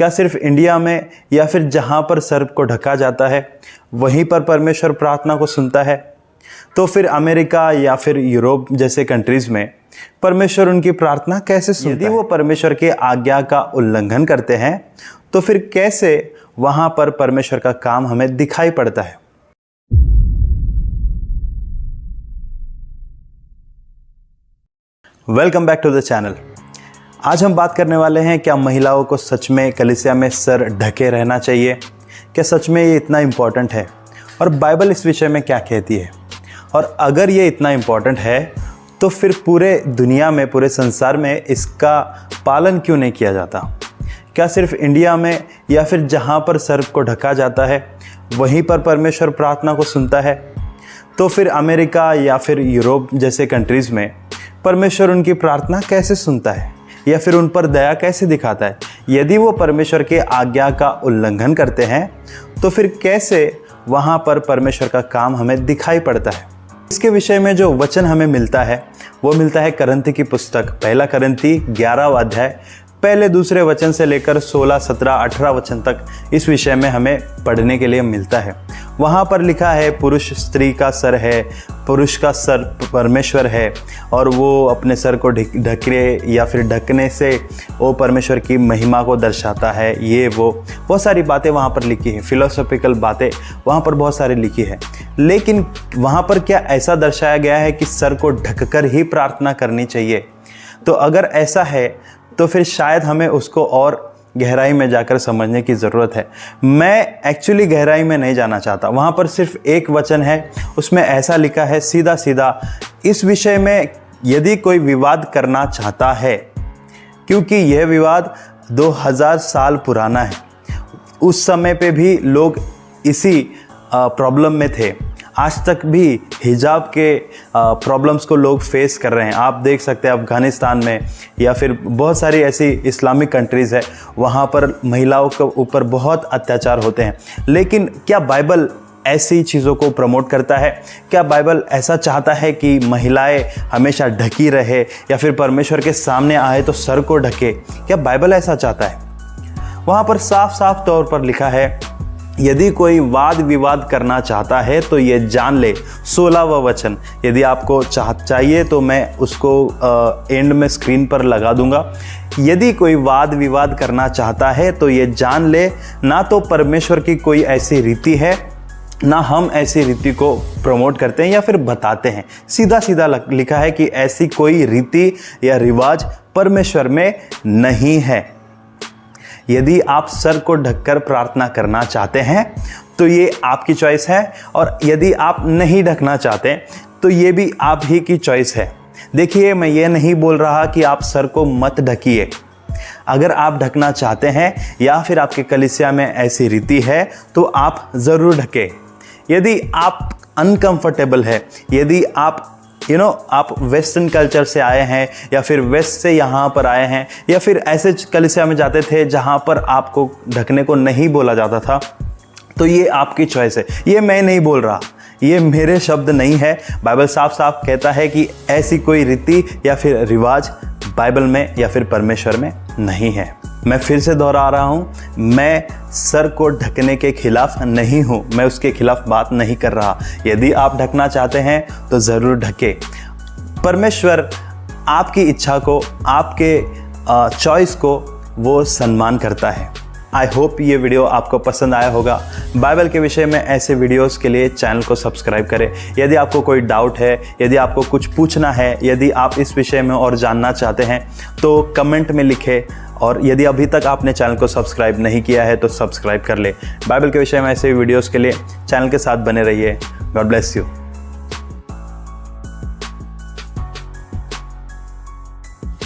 क्या सिर्फ इंडिया में या फिर जहाँ पर सर्प को ढका जाता है वहीं पर परमेश्वर प्रार्थना को सुनता है? तो फिर अमेरिका या फिर यूरोप जैसे कंट्रीज़ में परमेश्वर उनकी प्रार्थना कैसे सुनता है? यदि वो परमेश्वर के आज्ञा का उल्लंघन करते हैं तो फिर कैसे वहाँ पर परमेश्वर का काम हमें दिखाई पड़ता है? Welcome back to the channel. आज हम बात करने वाले हैं, क्या महिलाओं को सच में कलीसिया में सर ढके रहना चाहिए? क्या सच में ये इतना इम्पॉर्टेंट है? और बाइबल इस विषय में क्या कहती है? और अगर ये इतना इम्पॉर्टेंट है तो फिर पूरे दुनिया में, पूरे संसार में इसका पालन क्यों नहीं किया जाता? क्या सिर्फ इंडिया में या फिर जहाँ पर सर्प को ढका जाता है वहीं पर परमेश्वर प्रार्थना को सुनता है? तो फिर अमेरिका या फिर यूरोप जैसे कंट्रीज़ में परमेश्वर उनकी प्रार्थना कैसे सुनता है या फिर उन पर दया कैसे दिखाता है? यदि वो परमेश्वर के आज्ञा का उल्लंघन करते हैं तो फिर कैसे वहाँ पर परमेश्वर का काम हमें दिखाई पड़ता है? इसके विषय में जो वचन हमें मिलता है वो मिलता है करंती की पुस्तक, पहला करंती 11वां अध्याय पहले दूसरे वचन से लेकर 16, 17, 18 वचन तक इस विषय में हमें पढ़ने के लिए मिलता है। वहाँ पर लिखा है, पुरुष स्त्री का सर है, पुरुष का सर परमेश्वर है और वो अपने सर को ढके या फिर ढकने से वो परमेश्वर की महिमा को दर्शाता है। ये वो बहुत सारी बातें वहाँ पर लिखी हैं, फिलोसॉफिकल बातें वहाँ पर बहुत सारी लिखी है। लेकिन वहाँ पर क्या ऐसा दर्शाया गया है कि सर को ढककर ही प्रार्थना करनी चाहिए? तो अगर ऐसा है तो फिर शायद हमें उसको और गहराई में जाकर समझने की ज़रूरत है। मैं एक्चुअली गहराई में नहीं जाना चाहता। वहाँ पर सिर्फ एक वचन है, उसमें ऐसा लिखा है सीधा सीधा, इस विषय में यदि कोई विवाद करना चाहता है, क्योंकि यह विवाद 2000 साल पुराना है, उस समय पे भी लोग इसी प्रॉब्लम में थे। आज तक भी हिजाब के प्रॉब्लम्स को लोग फेस कर रहे हैं। आप देख सकते हैं अफ़गानिस्तान में या फिर बहुत सारी ऐसी इस्लामिक कंट्रीज़ है, वहाँ पर महिलाओं के ऊपर बहुत अत्याचार होते हैं। लेकिन क्या बाइबल ऐसी चीज़ों को प्रमोट करता है? क्या बाइबल ऐसा चाहता है कि महिलाएं हमेशा ढकी रहे या फिर परमेश्वर के सामने आए तो सर को ढके? क्या बाइबल ऐसा चाहता है? वहाँ पर साफ साफ तौर पर लिखा है, यदि कोई वाद विवाद करना चाहता है तो ये जान ले, 16वां वचन। यदि आपको चाहिए तो मैं उसको एंड में स्क्रीन पर लगा दूंगा। यदि कोई वाद विवाद करना चाहता है तो ये जान ले, ना तो परमेश्वर की कोई ऐसी रीति है, ना हम ऐसी रीति को प्रमोट करते हैं या फिर बताते हैं। सीधा सीधा लिखा है कि ऐसी कोई रीति या रिवाज परमेश्वर में नहीं है। यदि आप सर को ढककर प्रार्थना करना चाहते हैं तो ये आपकी चॉइस है, और यदि आप नहीं ढकना चाहते तो ये भी आप ही की चॉइस है। देखिए, मैं ये नहीं बोल रहा कि आप सर को मत ढकिए। अगर आप ढकना चाहते हैं या फिर आपके कलीसिया में ऐसी रीति है तो आप ज़रूर ढकें। यदि आप अनकंफर्टेबल है, यदि आप आप वेस्टर्न कल्चर से आए हैं या फिर वेस्ट से यहाँ पर आए हैं या फिर ऐसे कलीसिया में जाते थे जहाँ पर आपको ढकने को नहीं बोला जाता था, तो ये आपकी चॉइस है। ये मैं नहीं बोल रहा, ये मेरे शब्द नहीं है। बाइबल साफ साफ कहता है कि ऐसी कोई रीति या फिर रिवाज बाइबल में या फिर परमेश्वर में नहीं है। मैं फिर से दोहरा रहा हूँ, मैं सर को ढकने के खिलाफ नहीं हूँ, मैं उसके खिलाफ बात नहीं कर रहा। यदि आप ढकना चाहते हैं तो ज़रूर ढके। परमेश्वर आपकी इच्छा को, आपके चॉइस को वो सम्मान करता है। आई होप ये वीडियो आपको पसंद आया होगा। बाइबल के विषय में ऐसे वीडियोस के लिए चैनल को सब्सक्राइब करें। यदि आपको कोई डाउट है, यदि आपको कुछ पूछना है, यदि आप इस विषय में और जानना चाहते हैं तो कमेंट में लिखें। और यदि अभी तक आपने चैनल को सब्सक्राइब नहीं किया है तो सब्सक्राइब कर ले। बाइबल के विषय में ऐसे वीडियोस के लिए चैनल के साथ बने रहिए। God bless you.